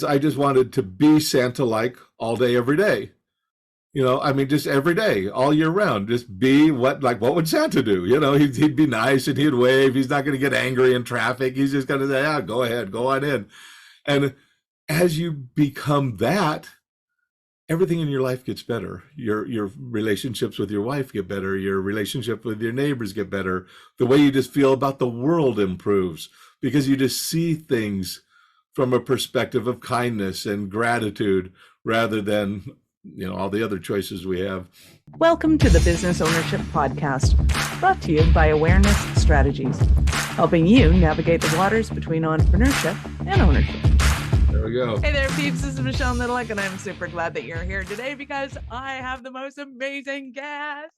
I just wanted to be Santa-like all day, every day. I mean, just every day, all year round, just be what would Santa do? He'd be nice and he'd wave. He's not going to get angry in traffic. He's just going to say, "Ah, go ahead, go on in." And as you become that, everything in your life gets better. Your relationships with your wife get better. Your relationship with your neighbors get better. The way you just feel about the world improves because you just see things from a perspective of kindness and gratitude rather than all the other choices we have. Welcome to the Business Ownership Podcast, brought to you by Awareness Strategies, helping you navigate the waters between entrepreneurship and ownership. There we go. Hey there, peeps. This is Michelle Niddleck, and I'm super glad that you're here today because I have the most amazing guest.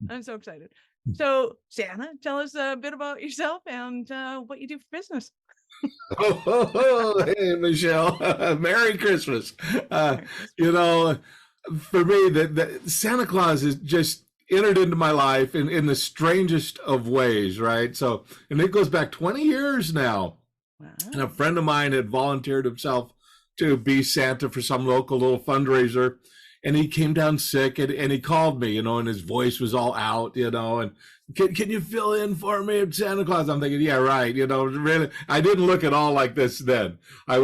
I'm so excited. So, Santa, tell us a bit about yourself and what you do for business. Hey, Michelle. Merry Christmas. For me, that Santa Claus is just entered into my life in the strangest of ways, right? So, and it goes back 20 years now. Wow. And a friend of mine had volunteered himself to be Santa for some local little fundraiser. And he came down sick and he called me, and his voice was all out, and can you fill in for me, Santa Claus? I'm thinking, yeah, right. Really, I didn't look at all like this then. I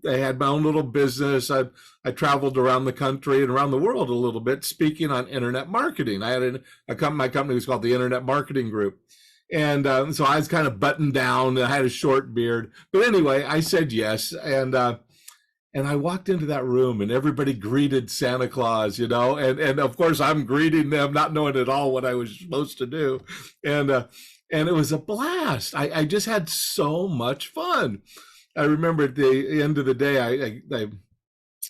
had my own little business. I traveled around the country and around the world a little bit, speaking on internet marketing. I had my company was called the Internet Marketing Group. And so I was kind of buttoned down. I had a short beard. But anyway, I said yes. And I walked into that room and everybody greeted Santa Claus, and of course I'm greeting them, not knowing at all what I was supposed to do. And it was a blast. I just had so much fun. I remember at the end of the day,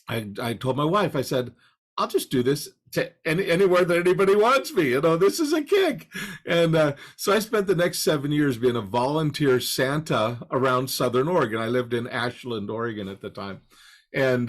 I told my wife, I said, I'll just do this to anywhere that anybody wants me. This is a kick. And so I spent the next 7 years being a volunteer Santa around Southern Oregon. I lived in Ashland, Oregon at the time. And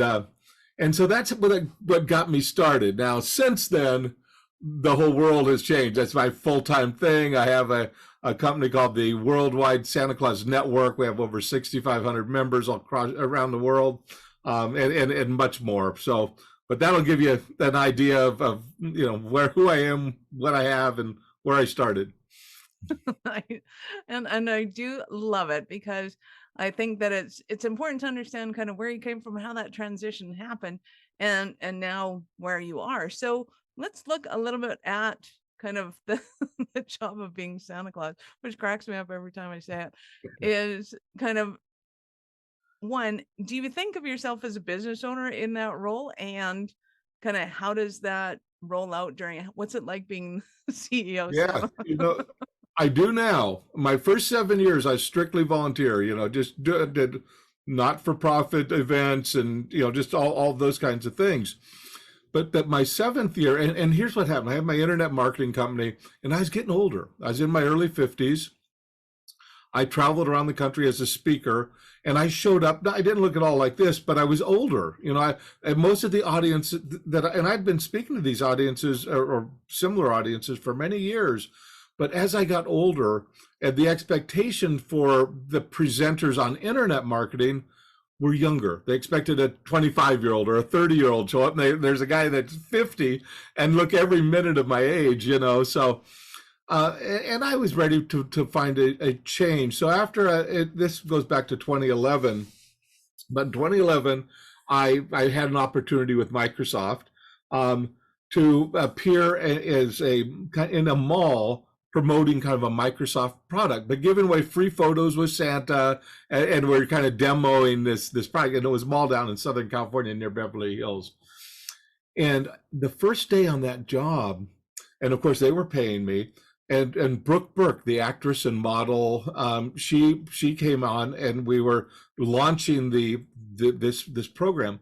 so that's what got me started. Now, since then, the whole world has changed. That's my full-time thing. I have a company called the Worldwide Santa Claus Network. We have over 6,500 members around the world, and much more. So, but that'll give you an idea of who I am, what I have, and where I started. and I do love it because I think that it's important to understand kind of where you came from, how that transition happened, and now where you are. So let's look a little bit at kind of the job of being Santa Claus, which cracks me up every time I say it, is kind of, one, do you think of yourself as a business owner in that role? And kind of how does that roll out what's it like being CEO? Yeah, I do now. My first 7 years, I strictly volunteer, just did not-for-profit events and, just all those kinds of things. But my seventh year, and here's what happened. I had my internet marketing company, and I was getting older. I was in my early 50s. I traveled around the country as a speaker, and I showed up. I didn't look at all like this, but I was older. And most of the audience and I'd been speaking to these audiences or similar audiences for many years. But as I got older, and the expectation for the presenters on internet marketing were younger. They expected a 25-year-old or a 30-year-old show up, and there's a guy that's 50 and look every minute of my age, So, and I was ready to find a change. So after this goes back to 2011, but in 2011, I had an opportunity with Microsoft to appear in a mall promoting kind of a Microsoft product, but giving away free photos with Santa, and we're kind of demoing this product. And it was a mall down in Southern California near Beverly Hills. And the first day on that job, and of course they were paying me, and Brooke Burke, the actress and model, she came on, and we were launching this program.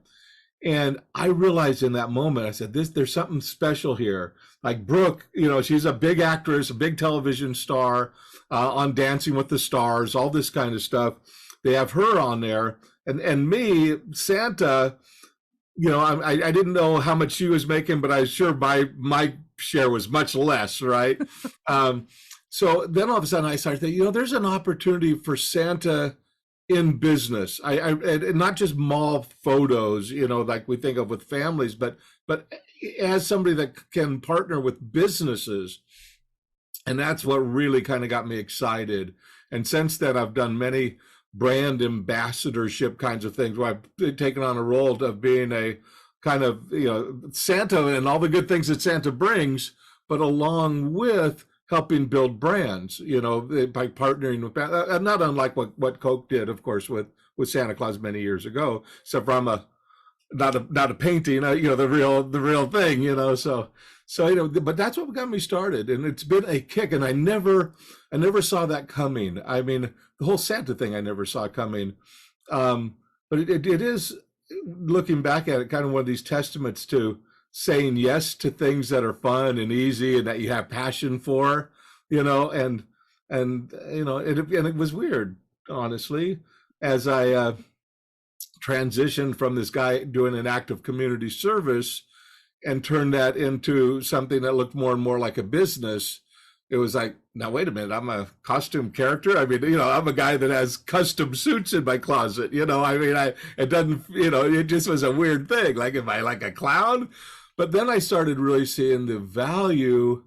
And I realized in that moment, I said, there's something special here. Like Brooke, she's a big actress, a big television star on Dancing with the Stars, all this kind of stuff. They have her on there. And me, Santa, I didn't know how much she was making, but I was sure my share was much less, right? So then all of a sudden I started thinking, there's an opportunity for Santa in business. And not just mall photos, like we think of with families, but as somebody that can partner with businesses. And that's what really kind of got me excited. And since then, I've done many brand ambassadorship kinds of things where I've taken on a role of being a kind of, Santa and all the good things that Santa brings, but along with helping build brands, by partnering with, not unlike what Koch did, of course, with Santa Claus many years ago, except for I'm not a painting, the real thing, so, but that's what got me started, and it's been a kick, and I never saw that coming. I mean, the whole Santa thing I never saw coming, but it is, looking back at it, kind of one of these testaments to saying yes to things that are fun and easy and that you have passion for, and it was weird, honestly, as I transitioned from this guy doing an act of community service and turned that into something that looked more and more like a business. It was like, now wait a minute, I'm a costume character. I mean, I'm a guy that has custom suits in my closet. I mean, it doesn't, it just was a weird thing. Like, am I like a clown? But then I started really seeing the value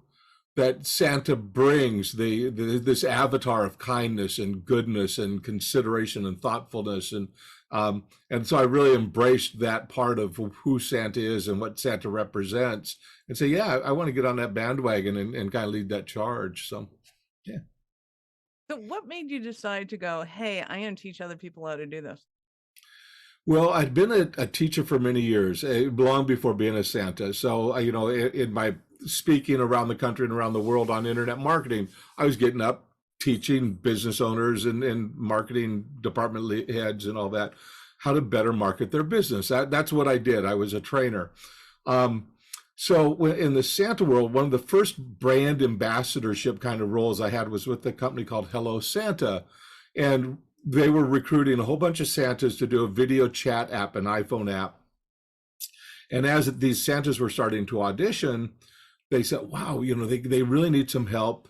that Santa brings, this avatar of kindness and goodness and consideration and thoughtfulness, and so I really embraced that part of who Santa is and what Santa represents, and say, yeah, I want to get on that bandwagon and kind of lead that charge. So, yeah. So what made you decide to go, hey, I want to teach other people how to do this? Well, I'd been a teacher for many years, long before being a Santa. So, in my speaking around the country and around the world on internet marketing, I was getting up teaching business owners and marketing department heads and all that how to better market their business. That's what I did. I was a trainer. So in the Santa world, one of the first brand ambassadorship kind of roles I had was with a company called Hello Santa. And they were recruiting a whole bunch of Santas to do a video chat app, an iPhone app. And as these Santas were starting to audition, they said, wow, they really need some help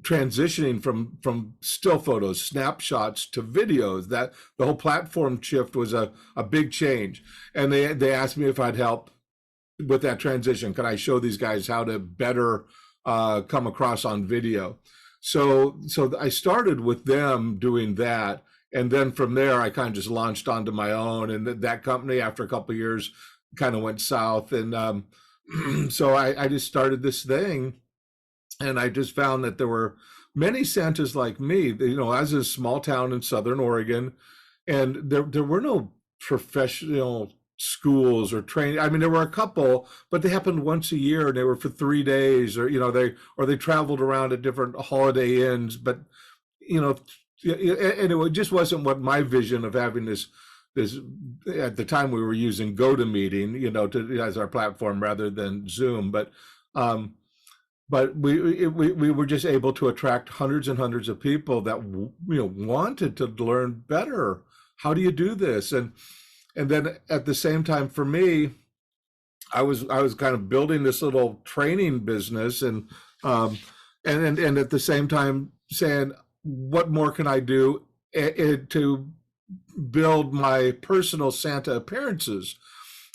transitioning from still photos, snapshots to videos. That the whole platform shift was a big change. And they asked me if I'd help with that transition. Could I show these guys how to better come across on video? So I started with them doing that. And then from there, I kind of just launched onto my own. And that company, after a couple of years, kind of went south. And so I just started this thing. And I just found that there were many Santas like me, as a small town in Southern Oregon. And there were no professional schools or training. I mean, there were a couple, but they happened once a year, and they were for 3 days, or they traveled around at different holiday inns. But and it just wasn't what my vision of having this. At the time we were using GoToMeeting, as our platform rather than Zoom, but we were just able to attract hundreds and hundreds of people that wanted to learn better. How do you do this? And then at the same time, for me, I was kind of building this little training business, and at the same time saying, what more can I do to build my personal Santa appearances?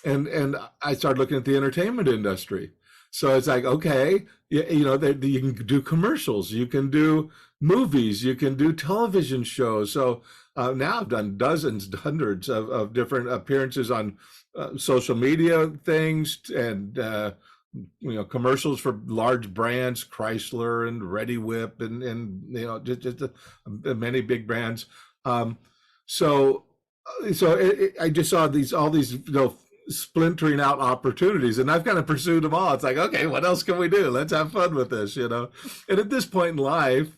And I started looking at the entertainment industry. So it's like, okay, you can do commercials, you can do movies, you can do television shows. So now I've done hundreds of different appearances on social media things, and commercials for large brands, Chrysler and Reddi Wip, and just many big brands. So I just saw all these splintering out opportunities, and I've kind of pursued them all. It's like, okay, what else can we do? Let's have fun with this, And at this point in life,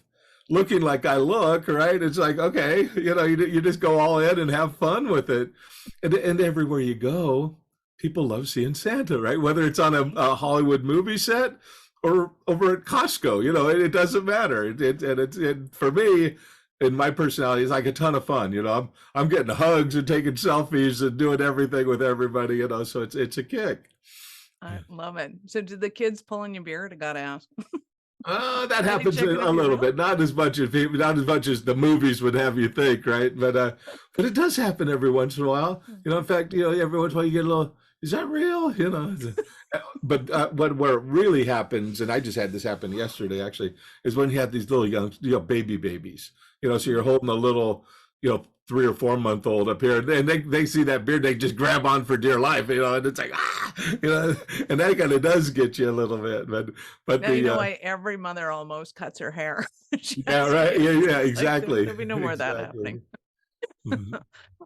looking like I look, right? It's like, okay, you just go all in and have fun with it. And everywhere you go, people love seeing Santa, right? Whether it's on a Hollywood movie set or over at Costco, it doesn't matter. And for me, in my personality, it's like a ton of fun. I'm getting hugs and taking selfies and doing everything with everybody, so it's a kick. I love it. So did the kids pull in your beard? I gotta ask. That Are they happens checking a if you're little real? bit, not as much as people, not as much as the movies would have you think, right? But it does happen every once in a while. In fact, every once in a while you get a little, is that real? But what where it really happens, and I just had this happen yesterday actually, is when you have these little young, babies. So you're holding a little, 3 or 4 month old up here, and they see that beard, they just grab on for dear life, and it's like and that kind of does get you a little bit, but Now the you know why every mother almost cuts her hair. She yeah, has right, kids. yeah, Like, exactly, there'll be no more of that exactly. happening. Mhm.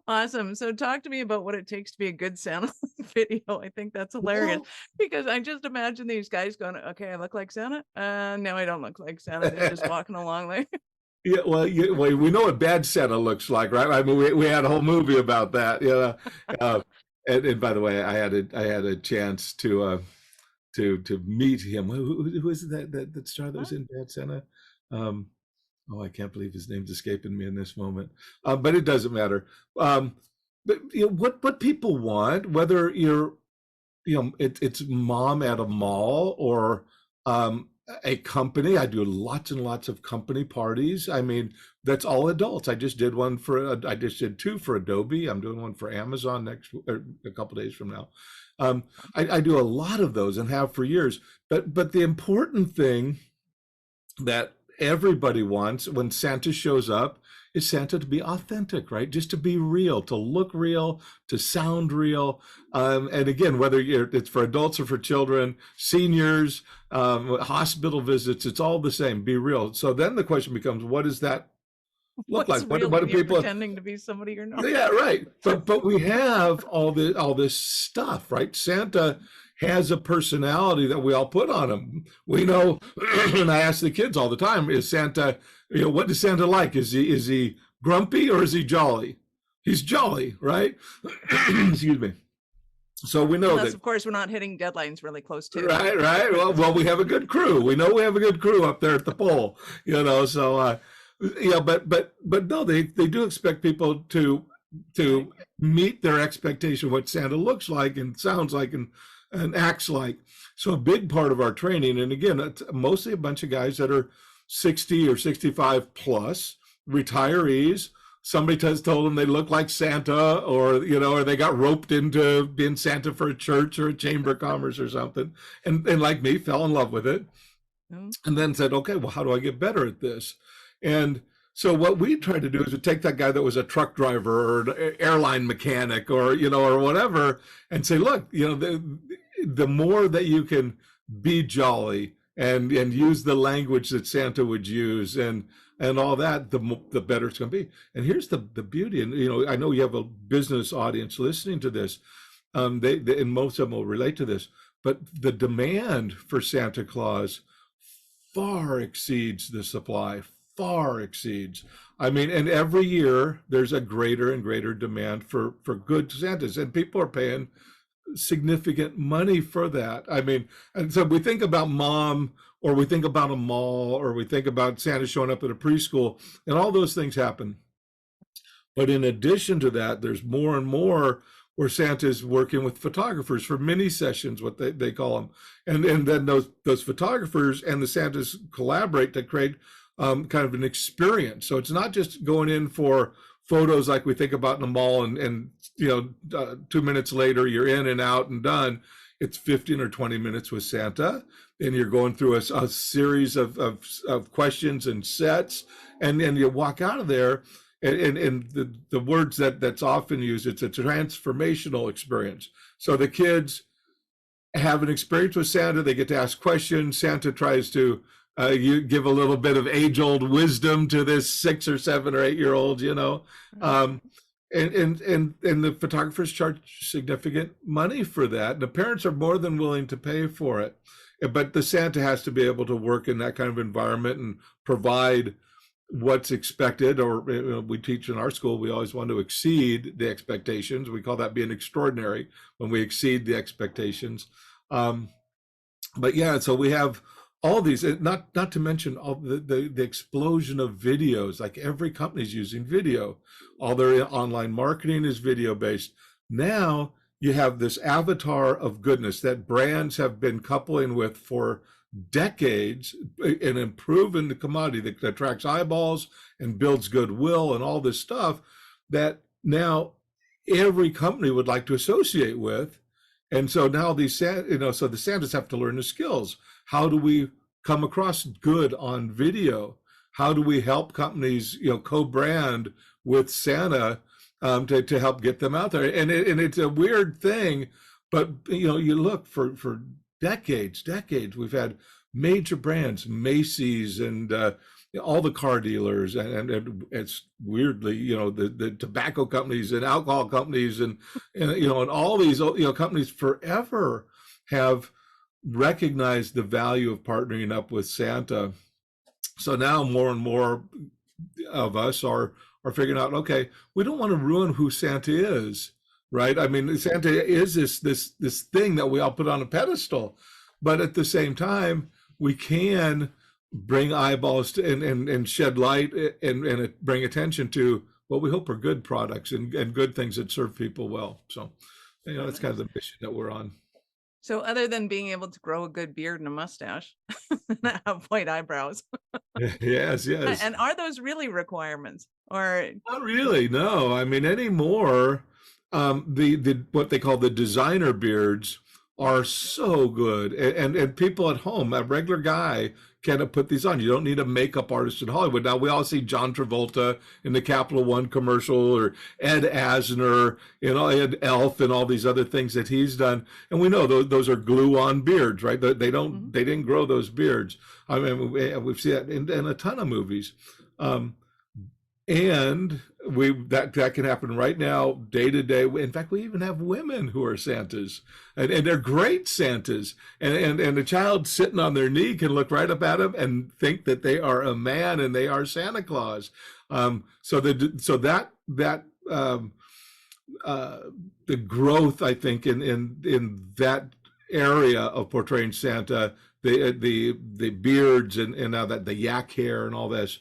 Awesome. So talk to me about what it takes to be a good Santa video. I think that's hilarious Well, because I just imagine these guys going, okay, I look like Santa. No, I don't look like Santa. They're just walking along like, yeah, well, we know what bad Santa looks like, right? I mean, we had a whole movie about that, uh, and by the way, I had a chance to meet him. Who is that star that was huh? in Bad Santa? Um, oh, I can't believe his name's escaping me in this moment. But it doesn't matter. Um, but what people want, whether it's mom at a mall or a company. I do lots and lots of company parties. I mean, that's all adults. I just did two for Adobe. I'm doing one for Amazon or a couple days from now. Um, I do a lot of those and have for years. But the important thing that everybody wants when Santa shows up is Santa to be authentic, right? Just to be real, to look real, to sound real. And again, whether it's for adults or for children, seniors, hospital visits, it's all the same. Be real. So then the question becomes, what does that look What's like? What, real to what do me? people? Pretending to be somebody you're not. Yeah, right. But we have all this stuff, right? Santa has a personality that we all put on him. We know, and I ask the kids all the time, is Santa, what does Santa like? Is he grumpy or is he jolly? He's jolly, right? Excuse me. So we know Unless, that, of course, we're not hitting deadlines really close too. right, right. Well, we have a good crew. We know we have a good crew up there at the pole, so but no, they do expect people to meet their expectation of what Santa looks like and sounds like and acts like. So a big part of our training, and again, it's mostly a bunch of guys that are 60 or 65 plus, retirees. Somebody told them they look like Santa, or they got roped into being Santa for a church or a chamber of commerce or something, and like me, fell in love with it, Mm. and then said, okay, well, how do I get better at this? And so what we tried to do is to take that guy that was a truck driver or an airline mechanic or whatever, and say, look, the more that you can be jolly and use the language that Santa would use and all that, the better it's going to be. And here's the beauty, and I know you have a business audience listening to this. They and most of them will relate to this, but the demand for Santa Claus far exceeds the supply, far exceeds. I mean, and every year there's a greater and greater demand for good Santas, and people are paying significant money for that. I mean, and so we think about mom, or we think about a mall, or we think about Santa showing up at a preschool, and all those things happen. But in addition to that, there's more and more where Santa's working with photographers for mini sessions, what they call them. And then those photographers and the Santas collaborate to create kind of an experience. So it's not just going in for photos like we think about in a mall and 2 minutes later you're in and out and done. It's 15 or 20 minutes with Santa, and you're going through a series of questions and sets, and then you walk out of there, and the words that's often used, it's a transformational experience. So the kids have an experience with Santa. They get to ask questions. Santa tries to you give a little bit of age-old wisdom to this 6 or 7 or 8-year-old, and the photographers charge significant money for that. The parents are more than willing to pay for it, but the Santa has to be able to work in that kind of environment and provide what's expected. Or we teach in our school, we always want to exceed the expectations. We call that being extraordinary, when we exceed the expectations. But yeah, so we have all these, not to mention all the explosion of videos. Like every company's using video. All their online marketing is video based. Now you have this avatar of goodness that brands have been coupling with for decades and improving the commodity that attracts eyeballs and builds goodwill and all this stuff that now every company would like to associate with. And so now these, so the Santas have to learn the skills. How do we come across good on video? How do we help companies, co-brand with Santa to help get them out there? And it's a weird thing, but you look for decades, we've had major brands, Macy's and all the car dealers, and it's weirdly, the tobacco companies and alcohol companies and all these, companies forever have recognized the value of partnering up with Santa. So now more and more of us are figuring out, okay, we don't want to ruin who Santa is, right? I mean, Santa is this thing that we all put on a pedestal, but at the same time, we can bring eyeballs to, and shed light and bring attention to what we hope are good products and good things that serve people well. So, that's kind of the mission that we're on. So other than being able to grow a good beard and a mustache and have white eyebrows. Yes. And are those really requirements or? Not really, no. I mean, anymore, the what they call the designer beards are so good. And people at home, a regular guy can put these on. You don't need a makeup artist in Hollywood. Now, we all see John Travolta in the Capital One commercial, or Ed Asner, Ed Elf, and all these other things that he's done. And we know those are glue-on beards, right? They didn't grow those beards. I mean, we've seen that in a ton of movies. And that can happen right now, day to day. In fact, we even have women who are Santas, and they're great Santas. And a child sitting on their knee can look right up at them and think that they are a man and they are Santa Claus. So the growth, I think, in that area of portraying Santa, the beards and now that the yak hair and all this.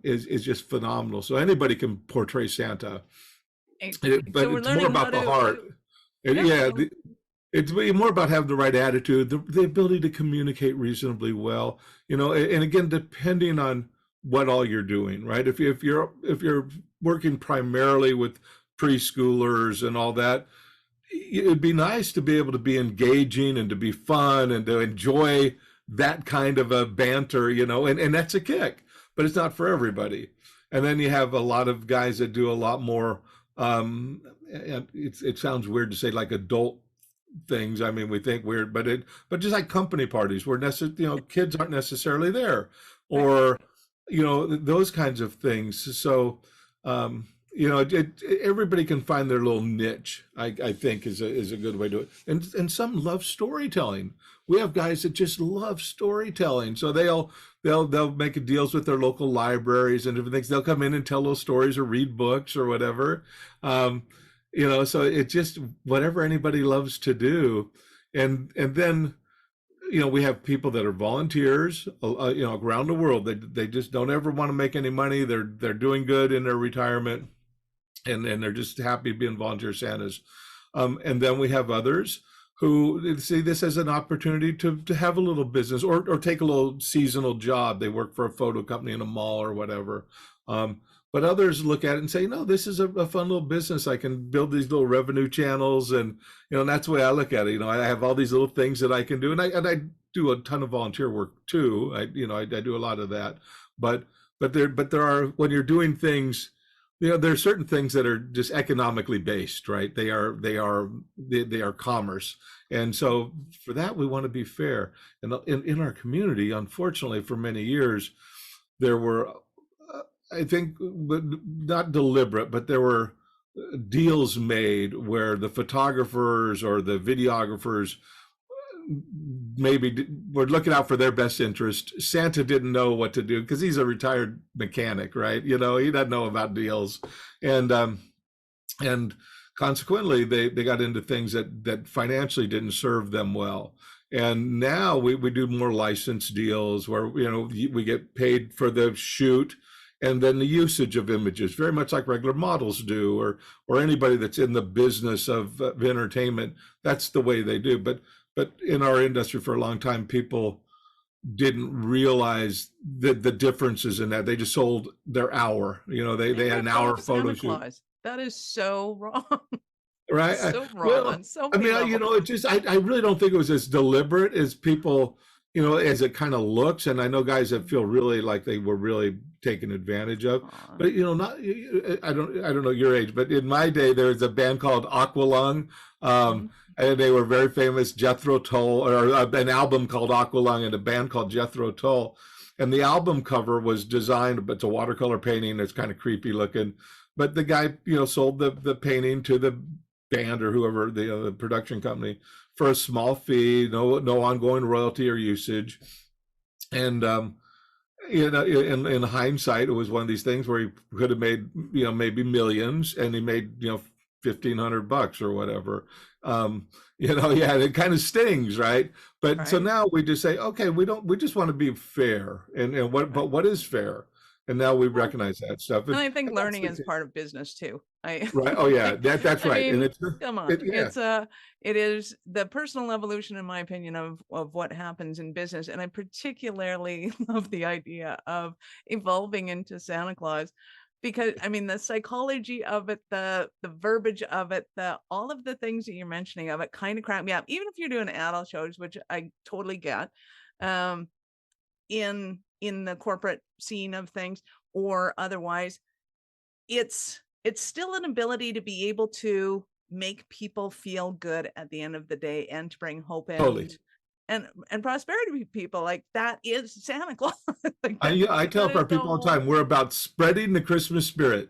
Is just phenomenal. So anybody can portray Santa, but it's more about the heart. It's more about having the right attitude, the ability to communicate reasonably well. And again, depending on what all you're doing, right? If you're working primarily with preschoolers and all that, it'd be nice to be able to be engaging and to be fun and to enjoy that kind of a banter, and that's a kick. But it's not for everybody. And then you have a lot of guys that do a lot more, it sounds weird to say like adult things. I mean, we think weird, but just like company parties where kids aren't necessarily there, or, those kinds of things. So, everybody can find their little niche, I think is a good way to do it. And some love storytelling. We have guys that just love storytelling. So they'll make deals with their local libraries and different things. They'll come in and tell those stories or read books or whatever. So it's just whatever anybody loves to do. And then, we have people that are volunteers, around the world. They just don't ever want to make any money. They're doing good in their retirement, and they're just happy being volunteer Santas. And then we have others who see this as an opportunity to have a little business or take a little seasonal job. They work for a photo company in a mall or whatever. But others look at it and say, no, this is a fun little business. I can build these little revenue channels. And, that's the way I look at it. I have all these little things that I can do. And I do a ton of volunteer work too. I do a lot of that. But there are, when you're doing things, there are certain things that are just economically based, right? They are commerce. And so for that, we want to be fair. And in our community, unfortunately, for many years, there were, I think, not deliberate, but there were deals made where the photographers or the videographers maybe were looking out for their best interest. Santa didn't know what to do because he's a retired mechanic, right? He doesn't know about deals, and consequently they got into things that financially didn't serve them well. And now we do more license deals where we get paid for the shoot and then the usage of images, very much like regular models do, or anybody that's in the business of entertainment. That's the way they do. But in our industry for a long time, people didn't realize the differences in that. They just sold their hour. They They had an ripped hour off photo Santa shoot. Claus. That is so wrong. Right. So wrong Well, on so I many mean, levels. it just, I really don't think it was as deliberate as people, as it kind of looks. And I know guys that feel really like they were really taken advantage of, Aw. but not, I don't know your age, but in my day, there was a band called Aqualung. Um, Mhm. and they were very famous, Jethro Tull, or an album called Aqualung and a band called Jethro Tull. And the album cover was designed, but it's a watercolor painting. It's kind of creepy looking. But the guy, sold the painting to the band or whoever the production company for a small fee, no ongoing royalty or usage. And in hindsight, it was one of these things where he could have made maybe millions, and he made $1,500 or whatever. Yeah, it kind of stings, right? But so Right. now we just say, okay, we just want to be fair, and Right. what is fair? And now we Well, recognize that stuff, and and, I think and that's learning the is part of business too. right. Oh yeah, Like, that's I right. And mean, it's come on. it yeah. It is the personal evolution, in my opinion, of what happens in business. And I particularly love the idea of evolving into Santa Claus because I mean the psychology of it, the verbiage of it, the all of the things that you're mentioning of it kind of crack me up, even if you're doing adult shows, which I totally get. Um, in the corporate scene of things or otherwise, it's still an ability to be able to make people feel good at the end of the day and to bring hope Totally. and prosperity to people. Like that is Santa Claus. Like I tell that is our the people all the time, whole we're about spreading the Christmas spirit.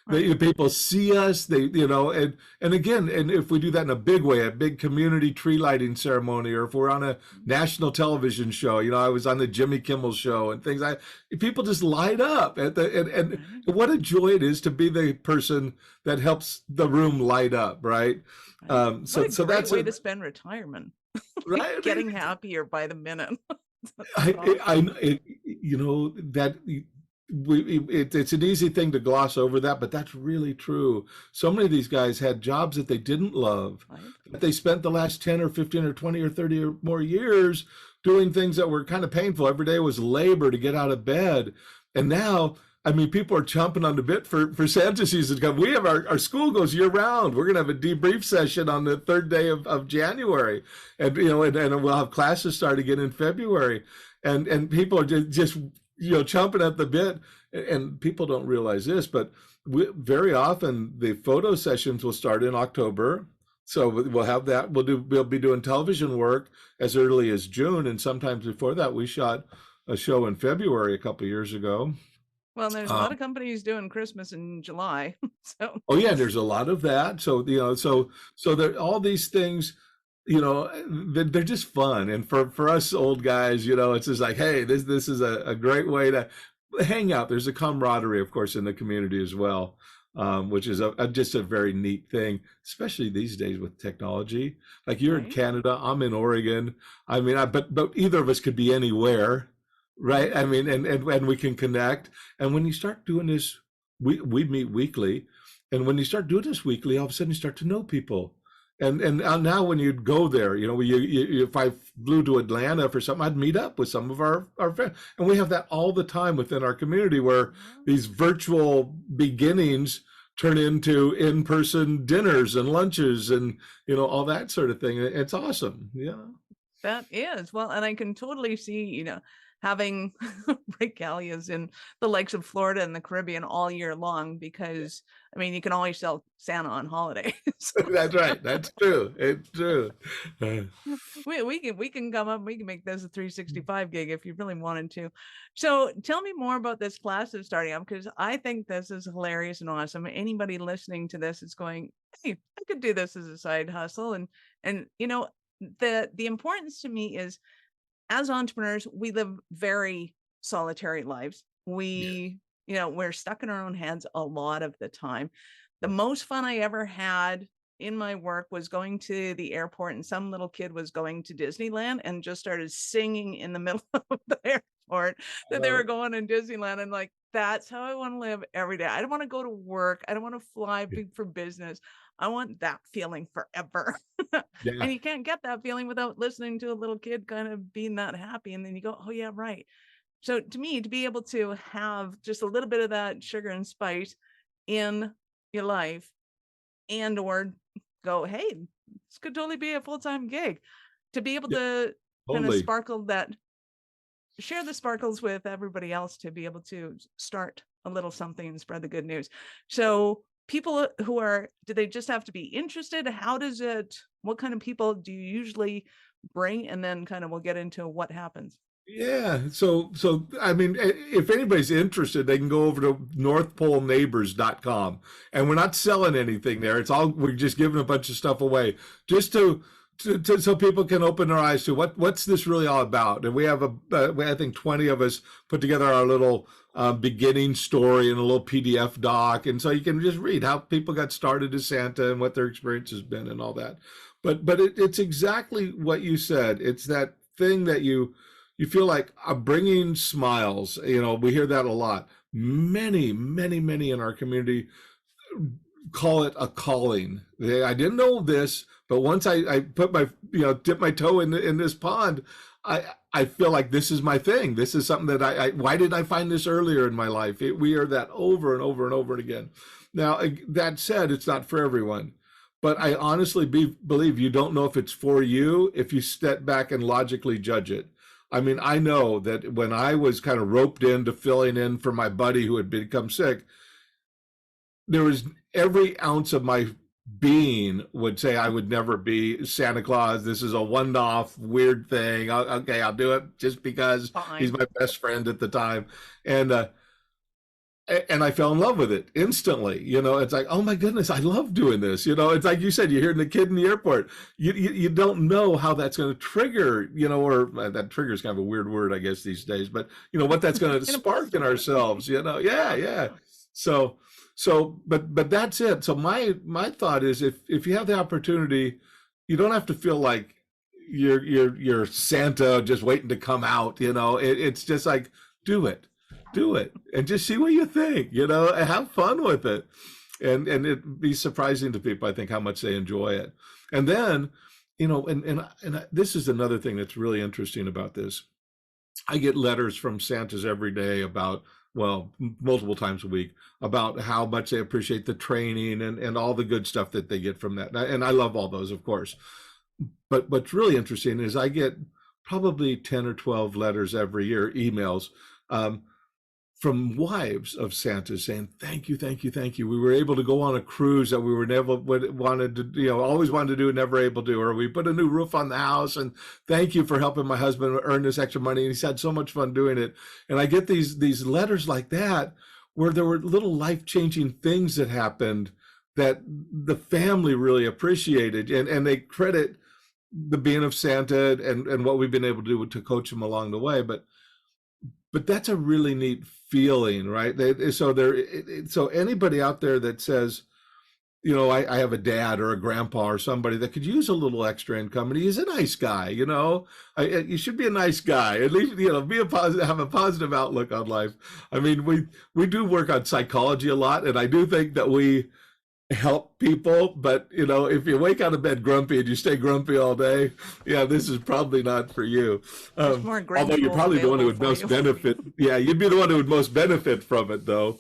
right. People see us, and again, and if we do that in a big way, a big community tree lighting ceremony, or if we're on a national television show, I was on the Jimmy Kimmel show and things like people just light up and Right. what a joy it is to be the person that helps the room light up, right? Right. What a So great that's way a to spend retirement. Like right. getting happier by the minute. That's I awesome. it, that it's an easy thing to gloss over that, but that's really true. So many of these guys had jobs that they didn't love, Right. but they spent the last 10 or 15 or 20 or 30 or more years doing things that were kind of painful. Every day was labor to get out of bed. And now, I mean, people are chomping on the bit for Santa season to come. We have our school goes year round. We're going to have a debrief session on the third day of January. And, and we'll have classes start again in February. And people are just chomping at the bit. And people don't realize this, but very often the photo sessions will start in October. So we'll have that. We'll be doing television work as early as June, and sometimes before that, we shot a show in February a couple of years ago. Well, there's a lot Um, of companies doing Christmas in July. So oh yeah, there's a lot of that. So so there all these things, they're just fun. And for us old guys, it's just like, hey, this is a great way to hang out. There's a camaraderie, of course, in the community as well, which is just a very neat thing, especially these days with technology. Like you're in right. Canada, I'm in Oregon. I mean, but either of us could be anywhere, right? Right. I mean, and we can connect. And when you start doing this, we meet weekly, and when you start doing this weekly, all of a sudden you start to know people. And now when you'd go there, if I flew to Atlanta for something, I'd meet up with some of our friends. And we have that all the time within our community where these virtual beginnings turn into in-person dinners and lunches and, all that sort of thing. It's awesome. Yeah. That is. Well, and I can totally see, having regalias in the likes of Florida and the Caribbean all year long because I mean you can always sell Santa on holidays. That's right. That's true. It's true. Uh, We can come up, we can make this a 365 gig if you really wanted to. So tell me more about this class that's starting up because I think this is hilarious and awesome. Anybody listening to this is going, hey, I could do this as a side hustle. And the importance to me is as entrepreneurs, we live very solitary lives. yeah. We're stuck in our own heads a lot of the time. The most fun I ever had in my work was going to the airport and some little kid was going to Disneyland and just started singing in the middle of the airport that they were going in Disneyland. And like, that's how I want to live every day. I don't want to go to work. I don't want to fly Yeah. big for business. I want that feeling forever. Yeah. And you can't get that feeling without listening to a little kid kind of being that happy. And then you go, oh, yeah, right. So to me, to be able to have just a little bit of that sugar and spice in your life, and or go, hey, this could totally be a full-time gig, to be able Yeah, to kind of totally. sparkle that, share the sparkles with everybody else, to be able to start a little something and spread the good news. So people who are, do they just have to be interested? How does it, what kind of people do you usually bring? And then kind of we'll get into what happens. Yeah. So I mean, if anybody's interested, they can go over to northpoleneighbors.com. And we're not selling anything there. It's all, we're just giving a bunch of stuff away just to so people can open their eyes to what's this really all about. And we have I think 20 of us put together our little beginning story in a little PDF doc, and so you can just read how people got started as Santa and what their experience has been and all that. But it's exactly what you said. It's that thing that you feel like bringing smiles. You know, we hear that a lot. Many in our community call it a calling. I didn't know this, but once I put my, dip my toe in this pond, I feel like this is my thing. This is something that why did I find this earlier in my life? We hear that over and over and over again. Now, that said, it's not for everyone. But I honestly believe you don't know if it's for you if you step back and logically judge it. I mean, I know that when I was kind of roped into filling in for my buddy who had become sick, there was every ounce of my being would say I would never be Santa Claus. This is a one-off weird thing. Okay, I'll do it just because he's my best friend at the time. And I fell in love with it instantly. It's like, oh my goodness, I love doing this. It's like you said, you're hearing the kid in the airport. You don't know how that's going to trigger, or that trigger is kind of a weird word, I guess, these days, but what that's going to spark in ourselves, yeah. But that's it. So my thought is if you have the opportunity, you don't have to feel like you're Santa just waiting to come out, it's just like, do it and just see what you think, and have fun with it. And it'd be surprising to people, I think, how much they enjoy it. And then, and this is another thing that's really interesting about this. I get letters from Santas every day about, well, multiple times a week, about how much they appreciate the training and all the good stuff that they get from that. And I love all those, of course. But what's really interesting is I get probably 10 or 12 letters every year, emails, from wives of Santa saying, thank you. We were able to go on a cruise that we were never wanted to, always wanted to do and never able to, or we put a new roof on the house, and thank you for helping my husband earn this extra money. And he's had so much fun doing it. And I get these letters like that, where there were little life-changing things that happened that the family really appreciated. And they credit the being of Santa and what we've been able to do to coach him along the way. But that's a really neat feeling, right? So anybody out there that says, I have a dad or a grandpa or somebody that could use a little extra income, and he's a nice guy, you should be a nice guy, at least, be a positive, have a positive outlook on life. I mean, we do work on psychology a lot, and I do think that we help people, but if you wake out of bed grumpy and you stay grumpy all day, yeah, this is probably not for you. Although you're probably the one who would most benefit. Yeah, you'd be the one who would most benefit from it, though.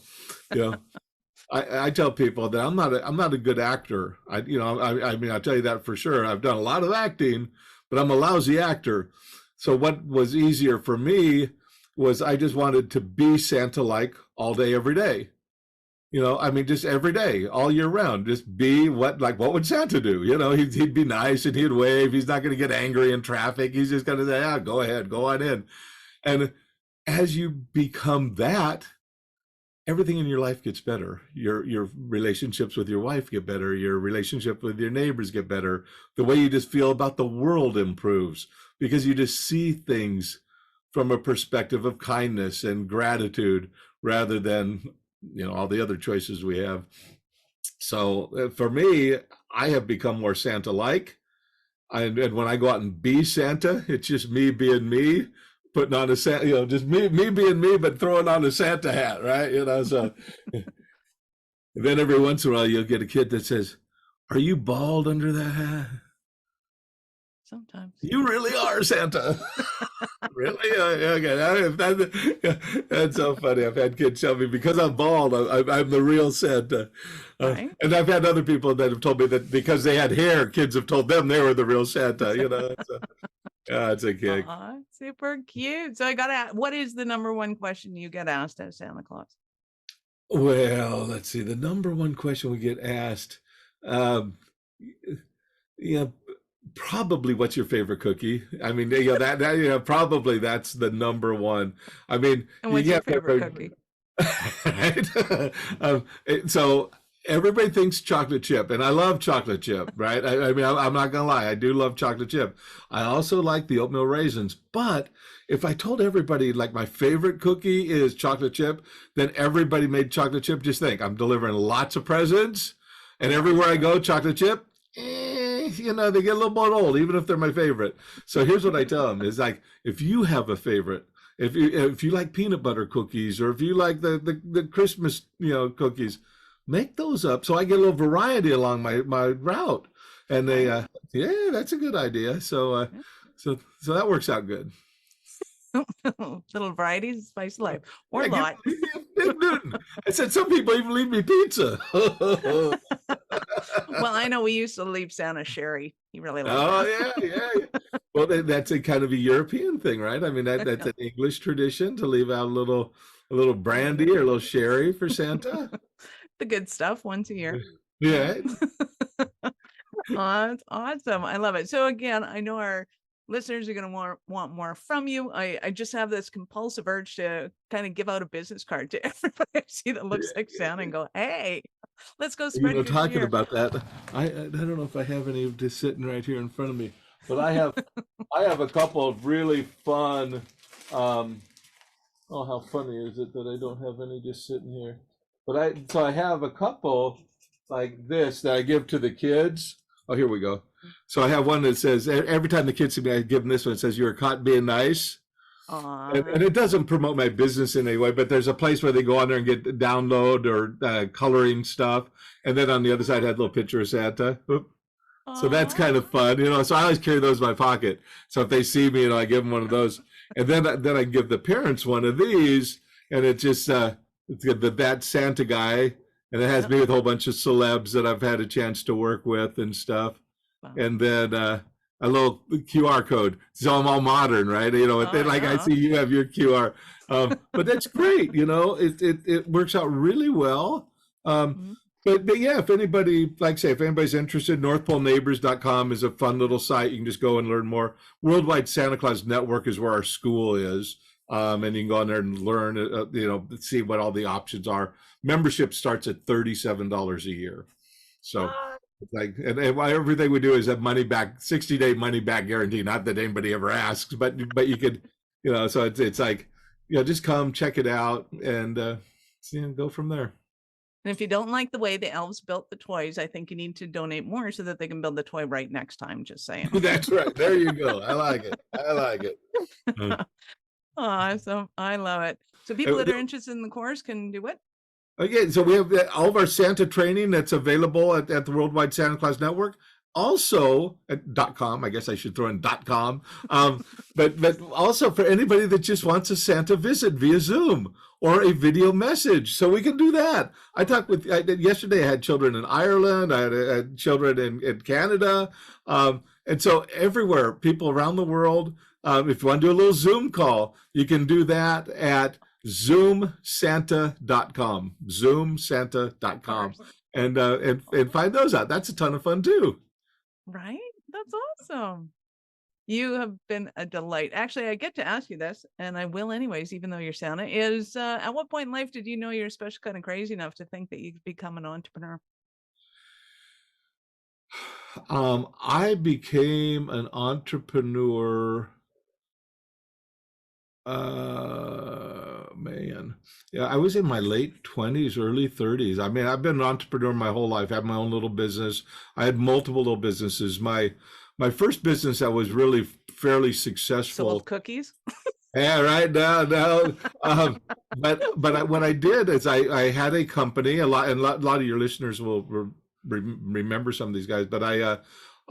I tell people that I'm not a good actor. I mean, I'll tell you that for sure. I've done a lot of acting, but I'm a lousy actor. So what was easier for me was I just wanted to be Santa-like all day, every day. I mean, just every day, all year round, just be what would Santa do? He'd be nice and he'd wave. He's not going to get angry in traffic. He's just going to say, go ahead, go on in. And as you become that, everything in your life gets better. Your relationships with your wife get better. Your relationship with your neighbors get better. The way you just feel about the world improves because you just see things from a perspective of kindness and gratitude rather than all the other choices we have. So for me, I have become more Santa-like. And when I go out and be Santa, it's just me being me, putting on a Santa, just me being me, but throwing on a Santa hat, right? So and then every once in a while, you'll get a kid that says, are you bald under that hat? Sometimes. You really are Santa. Really? Okay. That's so funny. I've had kids tell me because I'm bald, I'm the real Santa. Right. And I've had other people that have told me that because they had hair, kids have told them they were the real Santa. So, yeah, it's a kick. Super cute. So I gotta, what is the number one question you get asked as Santa Claus? Well, let's see. The number one question we get asked, um, yeah, probably what's your favorite cookie? I mean, probably that's the number one. I mean, And what's your favorite cookie? Right? So everybody thinks chocolate chip, and I love chocolate chip, right? I mean, I'm not gonna lie, I do love chocolate chip. I also like the oatmeal raisins, but if I told everybody like my favorite cookie is chocolate chip, then everybody made chocolate chip. Just think, I'm delivering lots of presents, and everywhere I go, chocolate chip. They get a little bit old, even if they're my favorite. So here's what I tell them: is like, if you have a favorite, if you like peanut butter cookies, or if you like the Christmas cookies, make those up so I get a little variety along my route. And they yeah, that's a good idea. So that works out good. Little varieties, spice life, or lot. I said some people even leave me pizza. Well, I know we used to leave Santa sherry. He really liked that. Yeah. Well, that's a kind of a European thing, right? I mean, that's an English tradition to leave out a little brandy or a little sherry for Santa. The good stuff once a year. Yeah. That's awesome. I love it. So again, I know our listeners are going to want more from you. I just have this compulsive urge to kind of give out a business card to everybody I see that looks like Santa and go, hey, let's go spread your talking cheer. about that, I don't know if I have any just sitting right here in front of me, but I have a couple of really fun, oh, how funny is it that I don't have any just sitting here? But I have a couple like this that I give to the kids. Oh, here we go. So I have one that says, every time the kids see me, I give them this one. It says, "You're caught being nice." And it doesn't promote my business in any way, but there's a place where they go on there and get download or coloring stuff. And then on the other side, I had a little picture of Santa. So that's kind of fun, So I always carry those in my pocket. So if they see me, I give them one of those. And then I give the parents one of these, and it's just it's that Santa guy, and it has me with a whole bunch of celebs that I've had a chance to work with and stuff. Wow. And then a little QR code. So I'm all modern, right? I see you have your QR. But that's great, it works out really well. But yeah, if anybody, if anybody's interested, NorthPoleNeighbors.com is a fun little site. You can just go and learn more. Worldwide Santa Claus Network is where our school is. And you can go on there and learn, see what all the options are. Membership starts at $37 a year. So and everything we do is have money back, 60-day money back guarantee. Not that anybody ever asks, but you could, so it's like, just come check it out and go from there. And if you don't like the way the elves built the toys, I think you need to donate more so that they can build the toy right next time. Just saying. That's right. There you go. I like it. Awesome. I love it. So people that are interested in the course can do what? Okay, so we have all of our Santa training that's available at the Worldwide Santa Claus Network. Also at .com, I guess I should throw in .com. But also for anybody that just wants a Santa visit via Zoom or a video message, so we can do that. Yesterday I had children in Ireland, I had children in Canada, and so everywhere, people around the world. If you want to do a little Zoom call, you can do that at zoomsanta.com, zoomsanta.com, and find those out. That's a ton of fun too. Right? That's awesome. You have been a delight. Actually, I get to ask you this, and I will anyways, even though you're Santa, is at what point in life did you know you're special kind of crazy enough to think that you could become an entrepreneur? I became an entrepreneur. I was in my late 20s, early 30s. I mean, I've been an entrepreneur my whole life. I had my own little business. I had multiple little businesses. My first business that was really fairly successful. Sold cookies? Yeah, right. No. But what I did is I had a company. A lot of your listeners will remember some of these guys. But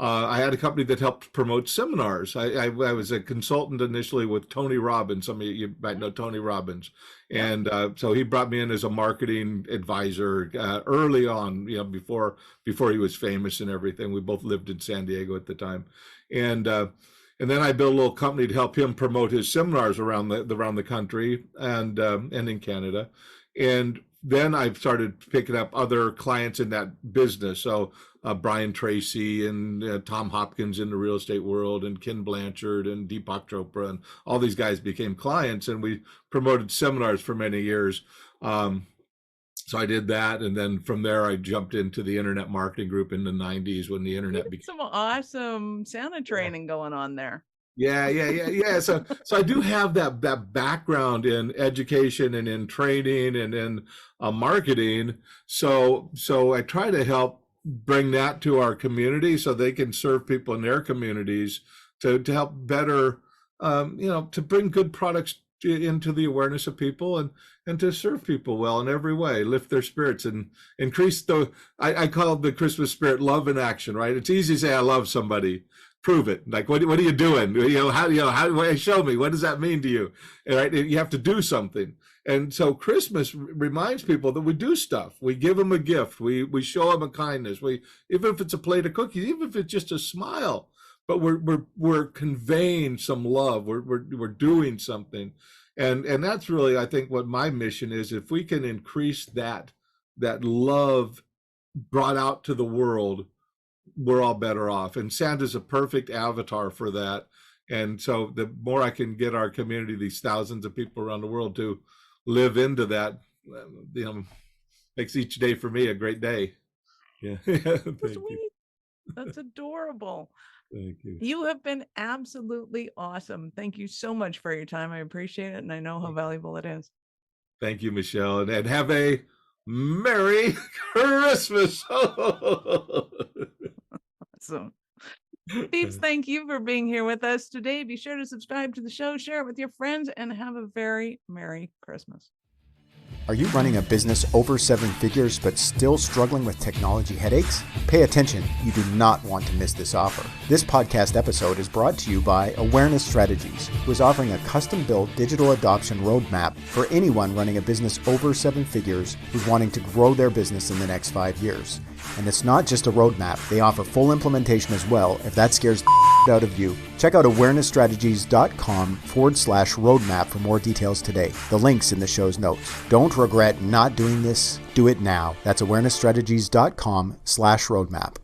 I had a company that helped promote seminars. I was a consultant initially with Tony Robbins. Some of you might know Tony Robbins. Yep. And so he brought me in as a marketing advisor early on, before he was famous and everything. We both lived in San Diego at the time. And then I built a little company to help him promote his seminars around the country and in Canada. And then I started picking up other clients in that business. So Brian Tracy and Tom Hopkins in the real estate world, and Ken Blanchard and Deepak Chopra, and all these guys became clients, and we promoted seminars for many years. So I did that, and then from there I jumped into the internet marketing group in the 90s when the internet became some awesome Santa training going on there. Yeah. So I do have that background in education and in training and in marketing. So I try to help bring that to our community so they can serve people in their communities to help better, to bring good products into the awareness of people and to serve people well in every way, lift their spirits and increase I call it the Christmas spirit, love in action, right? It's easy to say I love somebody. Prove it. Like, what are you doing? How show me, what does that mean to you? Right? You have to do something. And so Christmas reminds people that we do stuff. We give them a gift. We show them a kindness. Even if it's a plate of cookies, even if it's just a smile, but we're conveying some love. We're doing something. And that's really, I think, what my mission is. If we can increase that love brought out to the world, we're all better off. And Santa's a perfect avatar for that. And so the more I can get our community, these thousands of people around the world, to live into that, makes each day for me a great day. Yeah. Thank you. That's adorable. Thank you. You have been absolutely awesome. Thank you so much for your time. I appreciate it, and I know how valuable it is. Thank you, Michelle, and have a Merry Christmas. Awesome. Peeps, thank you for being here with us today. Be sure to subscribe to the show, share it with your friends, and have a very Merry Christmas. Are you running a business over 7 figures but still struggling with technology headaches? Pay attention. You do not want to miss this offer. This podcast episode is brought to you by Awareness Strategies, who is offering a custom-built digital adoption roadmap for anyone running a business over 7 figures who's wanting to grow their business in the next 5 years. And it's not just a roadmap. They offer full implementation as well, if that scares the out of you. Check out awarenessstrategies.com/roadmap for more details today. The link's in the show's notes. Don't regret not doing this. Do it now. That's awarenessstrategies.com/roadmap.